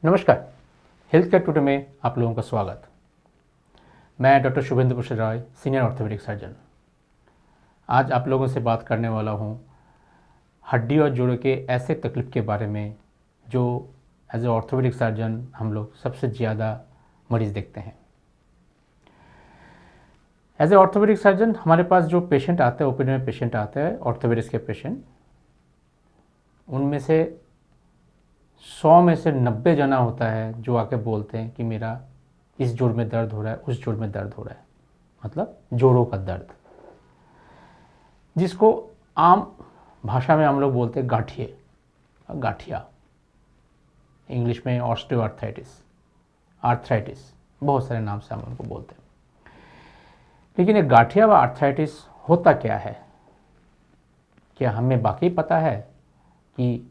नमस्कार। Health care today में आप लोगों का स्वागत। मैं doctor Shubhendra Bhushan Roy, senior orthopaedic surgeon. आज आप लोगों से बात करने वाला हूं हड्डी और जोड़ों के ऐसे तकलीफ के बारे में जो एज ए ऑर्थोपेडिक सर्जन हम लोग सबसे ज़्यादा मरीज़ देखते हैं। एज ए ऑर्थोपेडिक सर्जन हमारे पास जो पेशेंट आते हैं, ओपीडी में पेशेंट आते हैं ऑर्थोपेडिक्स के पेशेंट, उनमें से 100 में से 90 जना होता है जो आके बोलते हैं कि मेरा इस जोड़ में दर्द हो रहा है, उस जोड़ में दर्द हो रहा है, मतलब जोड़ों का दर्द, जिसको आम भाषा में हम लोग बोलते हैं गाठिए, गाठिया, इंग्लिश में ऑस्टियोआर्थराइटिस, आर्थराइटिस, बहुत सारे नाम से हम उनको बोलते हैं। लेकिन ये गाठिया व आर्थराइटिस होता क्या है? क्या हमें बाकी पता है कि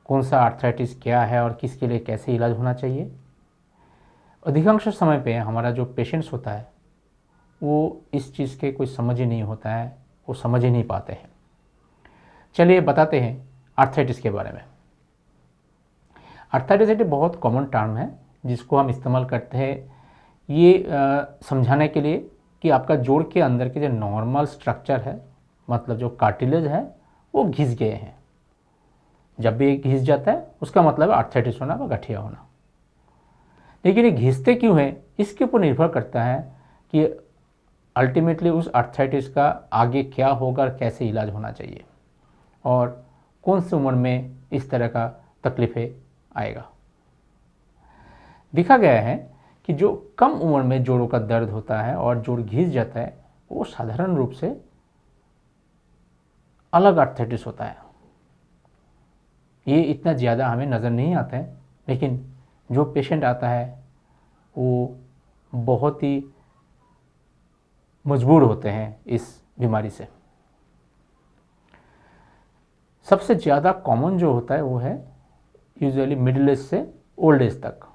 कौन सा आर्थराइटिस क्या है और किसके लिए कैसे इलाज होना चाहिए? अधिकांश समय पे हमारा जो पेशेंट्स होता है वो इस चीज़ के कोई समझ ही नहीं होता है, वो समझ ही नहीं पाते हैं। चलिए बताते हैं आर्थराइटिस के बारे में। आर्थराइटिस एक बहुत कॉमन टर्म है जिसको हम इस्तेमाल करते हैं ये समझाने के लिए कि आपका जोड़ के अंदर के जो नॉर्मल स्ट्रक्चर है, मतलब जो कार्टिलेज है, वो घिस गए हैं। जब भी घिस जाता है उसका मतलब आर्थराइटिस होना व गठिया होना। लेकिन ये घिसते क्यों हैं इसके ऊपर निर्भर करता है कि अल्टीमेटली उस आर्थराइटिस का आगे क्या होगा और कैसे इलाज होना चाहिए और कौन सी उम्र में इस तरह का तकलीफें आएगा। देखा गया है कि जो कम उम्र में जोड़ों का दर्द होता है और जोड़ घिस जाता है वो साधारण रूप से अलग आर्थराइटिस होता है। ये इतना ज़्यादा हमें नज़र नहीं आता है, लेकिन जो पेशेंट आता है वो बहुत ही मजबूर होते हैं इस बीमारी से। सबसे ज़्यादा कॉमन जो होता है वो है यूजुअली मिडिल एज से ओल्ड एज तक।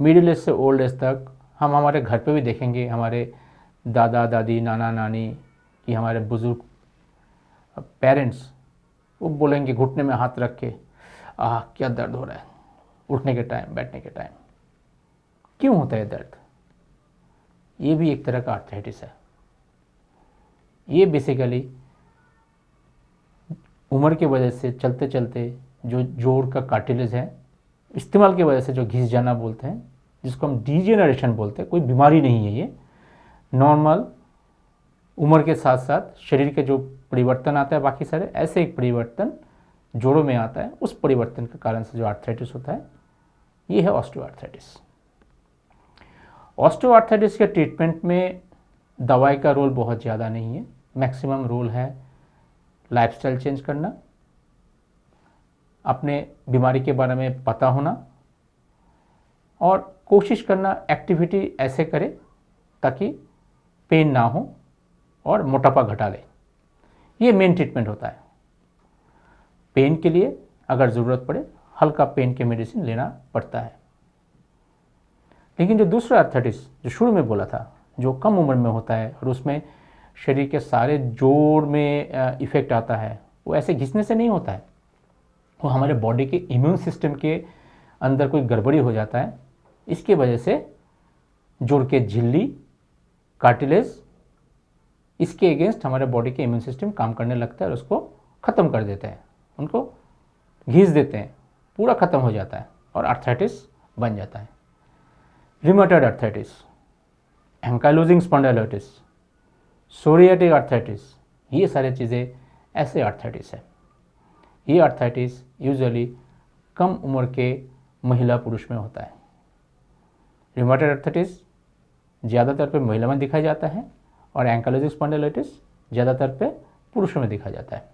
मिडिल एज से ओल्ड एज तक हम हमारे घर पे भी देखेंगे, हमारे दादा दादी, नाना नानी कि हमारे बुज़ुर्ग पेरेंट्स वो बोलेंगे घुटने में हाथ रख के, क्या दर्द हो रहा है उठने के टाइम, बैठने के टाइम। क्यों होता है दर्द? ये भी एक तरह का आर्थराइटिस है। ये बेसिकली उम्र की वजह से चलते चलते जो जोड़ का कार्टिलेज है, इस्तेमाल की वजह से जो घिस जाना बोलते हैं, जिसको हम डीजेनरेशन बोलते हैं, कोई बीमारी नहीं है ये। नॉर्मल उम्र के साथ साथ शरीर के जो परिवर्तन आता है, बाकी सारे ऐसे एक परिवर्तन जोड़ों में आता है, उस परिवर्तन के कारण से जो आर्थराइटिस होता है ये है ऑस्टियोआर्थराइटिस। ऑस्टियोआर्थराइटिस के ट्रीटमेंट में दवाई का रोल बहुत ज़्यादा नहीं है। मैक्सिमम रोल है लाइफस्टाइल चेंज करना, अपने बीमारी के बारे में पता होना और कोशिश करना एक्टिविटी ऐसे करे ताकि पेन ना हो और मोटापा घटा ले। ये मेन ट्रीटमेंट होता है। पेन के लिए अगर ज़रूरत पड़े हल्का पेन के मेडिसिन लेना पड़ता है। लेकिन जो दूसरा आर्थराइटिस जो शुरू में बोला था, जो कम उम्र में होता है और उसमें शरीर के सारे जोड़ में इफ़ेक्ट आता है, वो ऐसे घिसने से नहीं होता है। वो हमारे बॉडी के इम्यून सिस्टम के अंदर कोई गड़बड़ी हो जाता है। इसकी वजह से जोड़ के झिल्ली, कार्टिलेज, इसके अगेंस्ट हमारे बॉडी के इम्यून सिस्टम काम करने लगता है और उसको ख़त्म कर देते हैं, उनको घिस देते हैं, पूरा ख़त्म हो जाता है और आर्थराइटिस बन जाता है। Rheumatoid arthritis, ankylosing spondylitis, psoriatic arthritis, ये सारी चीज़ें ऐसे आर्थराइटिस है। ये आर्थराइटिस यूजुअली कम उम्र के महिला पुरुष में होता है। रिमेटॉइड आर्थराइटिस ज़्यादातर पे महिला में दिखाया जाता है और एंकाइलोजिंग स्पॉन्डिलोलिटिस ज़्यादातर पे पुरुषों में दिखाया जाता है।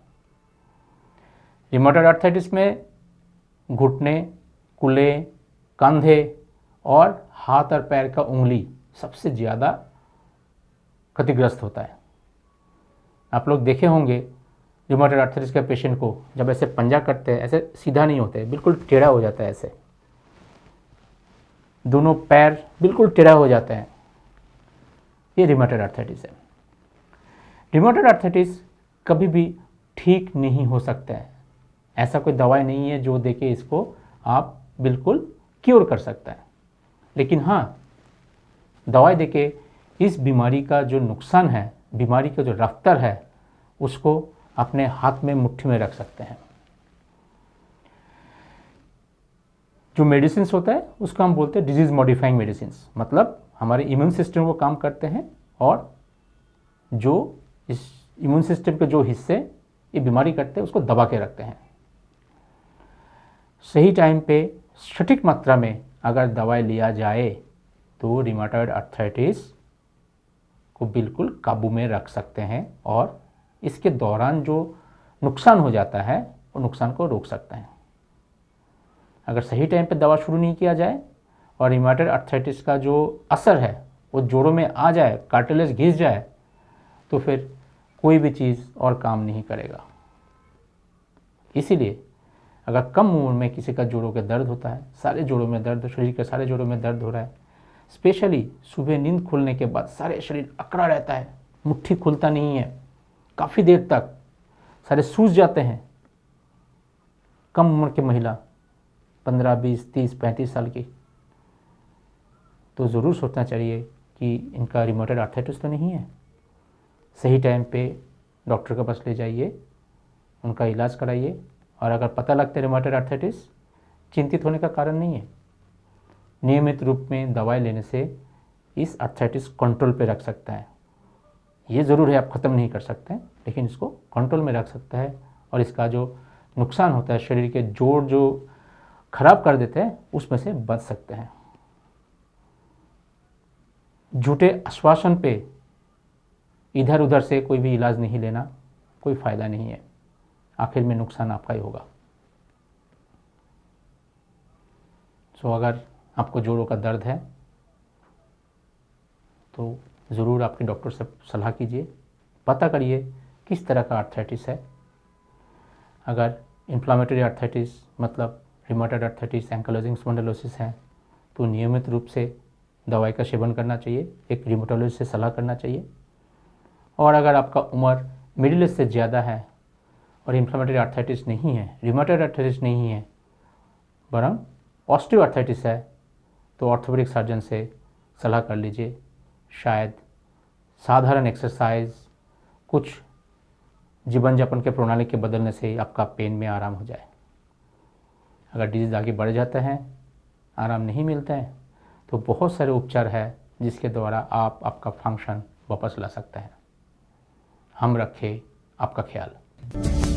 रिमेटॉइड आर्थराइटिस में घुटने, कूल्हे, कंधे और हाथ और पैर का उंगली सबसे ज़्यादा क्षतिग्रस्त होता है। आप लोग देखे होंगे रिमेटॉइड आर्थराइटिस के पेशेंट को जब ऐसे पंजा करते हैं, ऐसे सीधा नहीं होते, बिल्कुल टेढ़ा हो जाता है, ऐसे दोनों पैर बिल्कुल टेढ़ा हो जाते हैं। ये रिमेटॉइड आर्थराइटिस है। रिमेटॉइड आर्थराइटिस कभी भी ठीक नहीं हो सकता है। ऐसा कोई दवाई नहीं है जो देके इसको आप बिल्कुल क्योर कर सकता है। लेकिन हाँ, दवाई देके इस बीमारी का जो नुकसान है, बीमारी का जो रफ्तार है, उसको अपने हाथ में मुट्ठी में रख सकते हैं। जो मेडिसिन होता है उसको हम बोलते हैं डिजीज मॉडिफाइंग मेडिसिन, मतलब हमारे इम्यून सिस्टम को काम करते हैं और जो इस इम्यून सिस्टम के जो हिस्से ये बीमारी करते हैं उसको दबा के रखते हैं। सही टाइम पे सटीक मात्रा में अगर दवाई लिया जाए तो रिमेटॉइड आर्थराइटिस को बिल्कुल काबू में रख सकते हैं और इसके दौरान जो नुकसान हो जाता है वो नुकसान को रोक सकते हैं। अगर सही टाइम पे दवा शुरू नहीं किया जाए और रिमेटॉइड आर्थराइटिस का जो असर है वो जोड़ों में आ जाए, कार्टिलेज घिस जाए, तो फिर कोई भी चीज़ और काम नहीं करेगा। इसीलिए अगर कम उम्र में किसी का जोड़ों के दर्द होता है, सारे जोड़ों में दर्द, शरीर के सारे जोड़ों में दर्द हो रहा है, स्पेशली सुबह नींद खुलने के बाद सारे शरीर अकड़ा रहता है, मुट्ठी खुलता नहीं है, काफ़ी देर तक सारे सूज जाते हैं, कम उम्र की महिला 15, 20, 30, 35 साल की, तो ज़रूर सोचना चाहिए कि इनका रिमेटॉइड आर्थराइटिस तो नहीं है। सही टाइम पे डॉक्टर के पास ले जाइए, उनका इलाज कराइए और अगर पता लगता है रिमेटॉइड आर्थराइटिस, चिंतित होने का कारण नहीं है। नियमित रूप में दवाई लेने से इस आर्थराइटिस कंट्रोल पे रख सकता है। ये ज़रूर है आप ख़त्म नहीं कर सकते हैं, लेकिन इसको कंट्रोल में रख सकता है और इसका जो नुकसान होता है, शरीर के जोड़ जो खराब कर देते हैं, उसमें से बच सकते हैं। झूठे आश्वासन पे इधर उधर से कोई भी इलाज नहीं लेना, कोई फ़ायदा नहीं है, आखिर में नुकसान आपका ही होगा। सो अगर आपको जोड़ों का दर्द है तो ज़रूर आपके डॉक्टर से सलाह कीजिए, पता करिए किस तरह का आर्थराइटिस है। अगर इन्फ्लामेटरी आर्थराइटिस मतलब रिमेटॉइड आर्थराइटिस, एंकाइलोजिंग स्पॉन्डिलोसिस है तो नियमित रूप से दवाई का सेवन करना चाहिए, एक रिमेटोलॉजिस्ट से सलाह करना चाहिए। और अगर आपका उम्र मिडिल एज से ज़्यादा है और इन्फ्लामेटरी आर्थराइटिस नहीं है, रिमेटॉइड आर्थराइटिस नहीं है, वरन ऑस्टियो आर्थराइटिस है, तो ऑर्थोपेडिक सर्जन से सलाह कर लीजिए। शायद साधारण एक्सरसाइज, कुछ जीवन यापन के प्रणाली के बदलने से आपका पेन में आराम हो जाए। अगर डिजीज़ आगे बढ़ जाता है, आराम नहीं मिलता है, तो बहुत सारे उपचार है जिसके द्वारा आप आपका फंक्शन वापस ला सकते हैं। हम रखें आपका ख्याल।